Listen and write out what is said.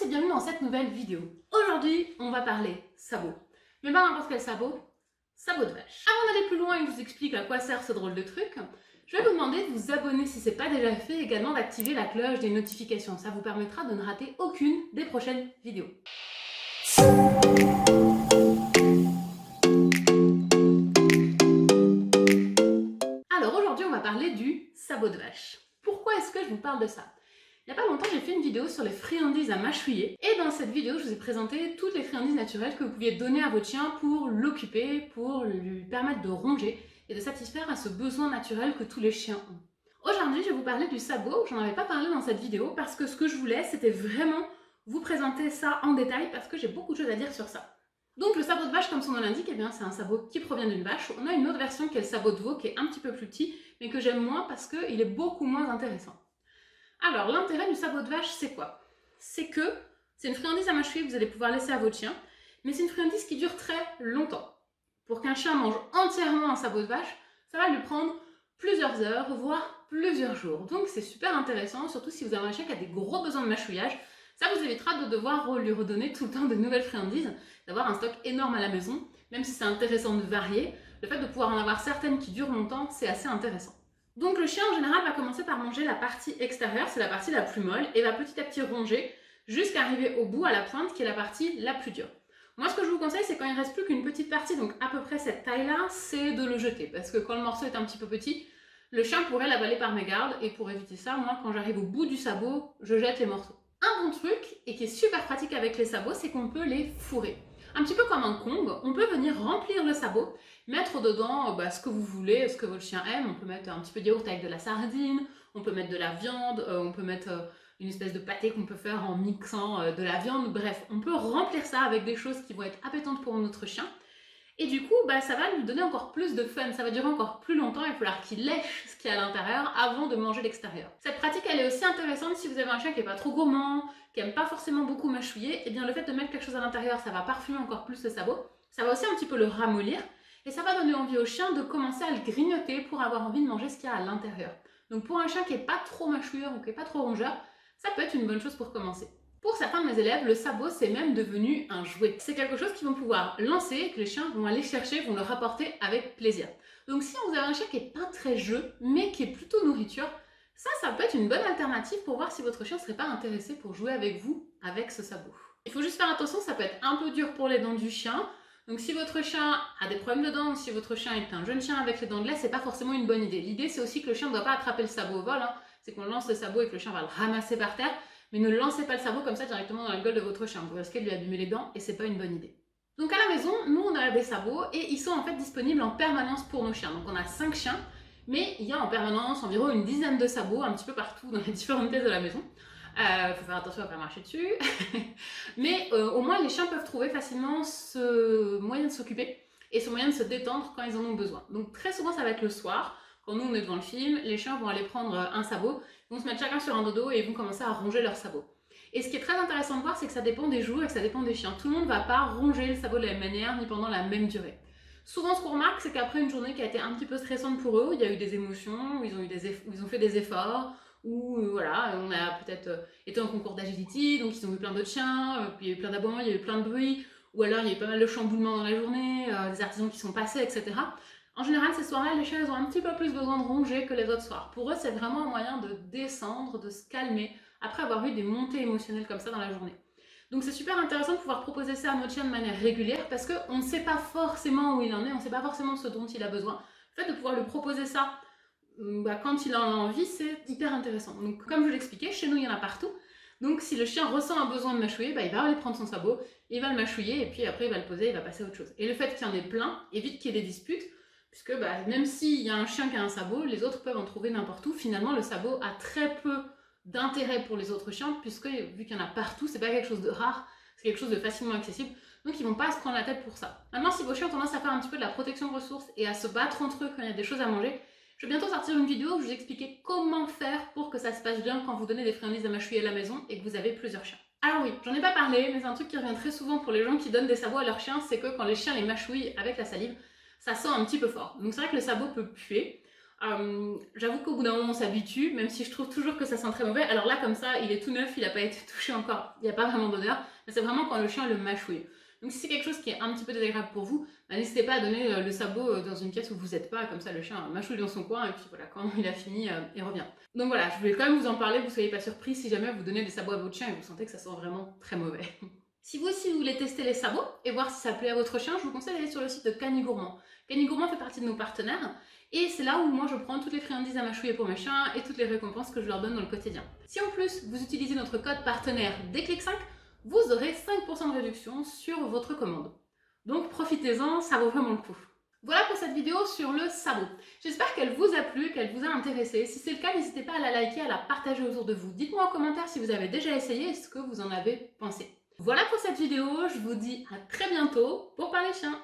et bienvenue dans cette nouvelle vidéo. Aujourd'hui, on va parler sabot. Mais pas n'importe quel sabot, sabot de vache. Avant d'aller plus loin et que je vous explique à quoi sert ce drôle de truc, je vais vous demander de vous abonner si ce n'est pas déjà fait, également d'activer la cloche des notifications. Ça vous permettra de ne rater aucune des prochaines vidéos. Alors aujourd'hui, on va parler du sabot de vache. Pourquoi est-ce que je vous parle de ça ? Il n'y a pas longtemps, j'ai fait une vidéo sur les friandises à mâchouiller. Et dans cette vidéo, je vous ai présenté toutes les friandises naturelles que vous pouviez donner à votre chien pour l'occuper, pour lui permettre de ronger et de satisfaire à ce besoin naturel que tous les chiens ont. Aujourd'hui, je vais vous parler du sabot. J'en avais pas parlé dans cette vidéo parce que ce que je voulais, c'était vraiment vous présenter ça en détail parce que j'ai beaucoup de choses à dire sur ça. Donc le sabot de vache, comme son nom l'indique, eh bien c'est un sabot qui provient d'une vache. On a une autre version qui est le sabot de veau, qui est un petit peu plus petit, mais que j'aime moins parce qu'il est beaucoup moins intéressant. Alors, l'intérêt du sabot de vache, c'est quoi? C'est que c'est une friandise à mâchouiller que vous allez pouvoir laisser à votre chien, mais c'est une friandise qui dure très longtemps. Pour qu'un chien mange entièrement un sabot de vache, ça va lui prendre plusieurs heures, voire plusieurs jours. Donc c'est super intéressant, surtout si vous avez un chien qui a des gros besoins de mâchouillage. Ça vous évitera de devoir lui redonner tout le temps de nouvelles friandises, d'avoir un stock énorme à la maison, même si c'est intéressant de varier. Le fait de pouvoir en avoir certaines qui durent longtemps, c'est assez intéressant. Donc le chien en général va commencer par manger la partie extérieure, c'est la partie la plus molle, et va petit à petit ronger jusqu'à arriver au bout, à la pointe, qui est la partie la plus dure. Moi ce que je vous conseille, c'est quand il ne reste plus qu'une petite partie, donc à peu près cette taille-là, c'est de le jeter. Parce que quand le morceau est un petit peu petit, le chien pourrait l'avaler par mégarde, et pour éviter ça, moi quand j'arrive au bout du sabot, je jette les morceaux. Un bon truc, et qui est super pratique avec les sabots, c'est qu'on peut les fourrer. Un petit peu comme un Kong, on peut venir remplir le sabot, mettre dedans ce que vous voulez, ce que votre chien aime. On peut mettre un petit peu de yaourt avec de la sardine, on peut mettre de la viande, on peut mettre une espèce de pâté qu'on peut faire en mixant de la viande. Bref, on peut remplir ça avec des choses qui vont être appétantes pour notre chien. Et du coup, ça va lui donner encore plus de fun, ça va durer encore plus longtemps, il va falloir qu'il lèche ce qu'il y a à l'intérieur avant de manger l'extérieur. Cette pratique, elle est aussi intéressante si vous avez un chien qui n'est pas trop gourmand, qui n'aime pas forcément beaucoup mâchouiller, et bien le fait de mettre quelque chose à l'intérieur, ça va parfumer encore plus le sabot, ça va aussi un petit peu le ramollir, et ça va donner envie au chien de commencer à le grignoter pour avoir envie de manger ce qu'il y a à l'intérieur. Donc pour un chien qui n'est pas trop mâchouilleur ou qui n'est pas trop rongeur, ça peut être une bonne chose pour commencer. Pour certains de mes élèves, le sabot c'est même devenu un jouet. C'est quelque chose qu'ils vont pouvoir lancer, que les chiens vont aller chercher, vont le rapporter avec plaisir. Donc si vous avez un chien qui n'est pas très jeu, mais qui est plutôt nourriture, ça peut être une bonne alternative pour voir si votre chien ne serait pas intéressé pour jouer avec vous avec ce sabot. Il faut juste faire attention, ça peut être un peu dur pour les dents du chien. Donc si votre chien a des problèmes de dents, ou si votre chien est un jeune chien avec les dents de lait, c'est pas forcément une bonne idée. L'idée c'est aussi que le chien ne doit pas attraper le sabot au vol, c'est qu'on lance le sabot et que le chien va le ramasser par terre. Mais ne lancez pas le sabot comme ça directement dans la gueule de votre chien. Vous risquez de lui abîmer les dents et c'est pas une bonne idée. Donc à la maison, nous on a des sabots et ils sont en fait disponibles en permanence pour nos chiens. Donc on a 5 chiens, mais il y a en permanence environ une dizaine de sabots un petit peu partout dans les différentes pièces de la maison. Faut faire attention à ne pas marcher dessus. Mais au moins les chiens peuvent trouver facilement ce moyen de s'occuper et ce moyen de se détendre quand ils en ont besoin. Donc très souvent ça va être le soir. Quand nous on est devant le film, les chiens vont aller prendre un sabot, ils vont se mettre chacun sur un dodo et ils vont commencer à ronger leur sabot. Et ce qui est très intéressant de voir, c'est que ça dépend des jours et que ça dépend des chiens. Tout le monde ne va pas ronger le sabot de la même manière ni pendant la même durée. Souvent ce qu'on remarque, c'est qu'après une journée qui a été un petit peu stressante pour eux, il y a eu des émotions, ils ont fait des efforts, ou voilà, on a peut-être été en concours d'agility, donc ils ont vu plein d'autres chiens, puis il y a eu plein d'aboiements, il y a eu plein de bruit, ou alors il y a eu pas mal de chamboulements dans la journée, des artisans qui sont passés, etc. En général, ces soirs-là, les chiens ont un petit peu plus besoin de ronger que les autres soirs. Pour eux, c'est vraiment un moyen de descendre, de se calmer, après avoir eu des montées émotionnelles comme ça dans la journée. Donc c'est super intéressant de pouvoir proposer ça à notre chien de manière régulière parce qu'on ne sait pas forcément où il en est, on ne sait pas forcément ce dont il a besoin. Le fait de pouvoir lui proposer ça quand il en a envie, c'est hyper intéressant. Donc comme je l'expliquais, chez nous, il y en a partout. Donc si le chien ressent un besoin de mâchouiller, il va aller prendre son sabot, il va le mâchouiller et puis après il va le poser, il va passer à autre chose. Et le fait qu'il y en ait plein évite qu'il y ait des disputes. Puisque même s'il y a un chien qui a un sabot, les autres peuvent en trouver n'importe où. Finalement, le sabot a très peu d'intérêt pour les autres chiens, puisque vu qu'il y en a partout, c'est pas quelque chose de rare, c'est quelque chose de facilement accessible. Donc ils vont pas se prendre la tête pour ça. Maintenant, si vos chiens ont tendance à faire un petit peu de la protection de ressources et à se battre entre eux quand il y a des choses à manger, je vais bientôt sortir une vidéo où je vous expliquer comment faire pour que ça se passe bien quand vous donnez des friandises à mâchouiller à la maison et que vous avez plusieurs chiens. Alors oui, j'en ai pas parlé, mais c'est un truc qui revient très souvent pour les gens qui donnent des sabots à leurs chiens, c'est que quand les chiens les mâchouillent avec la salive, ça sent un petit peu fort. Donc c'est vrai que le sabot peut puer. J'avoue qu'au bout d'un moment on s'habitue, même si je trouve toujours que ça sent très mauvais. Alors là comme ça, il est tout neuf, il n'a pas été touché encore, il n'y a pas vraiment d'odeur, mais c'est vraiment quand le chien le mâchouille. Donc si c'est quelque chose qui est un petit peu désagréable pour vous, bah, n'hésitez pas à donner le sabot dans une pièce où vous n'êtes pas, comme ça le chien mâchouille dans son coin et puis voilà, quand il a fini, il revient. Donc voilà, je voulais quand même vous en parler, vous ne soyez pas surpris si jamais vous donnez des sabots à votre chien et vous sentez que ça sent vraiment très mauvais. Si vous aussi vous voulez tester les sabots et voir si ça plaît à votre chien, je vous conseille d'aller sur le site de Canigourmand. Canigourmand fait partie de nos partenaires et c'est là où moi je prends toutes les friandises à mâchouiller pour mes chiens et toutes les récompenses que je leur donne dans le quotidien. Si en plus vous utilisez notre code partenaire Déclic5, vous aurez 5% de réduction sur votre commande. Donc profitez-en, ça vaut vraiment le coup. Voilà pour cette vidéo sur le sabot. J'espère qu'elle vous a plu, qu'elle vous a intéressé. Si c'est le cas, n'hésitez pas à la liker, à la partager autour de vous. Dites-moi en commentaire si vous avez déjà essayé et ce que vous en avez pensé. Voilà pour cette vidéo, je vous dis à très bientôt pour parler chiens.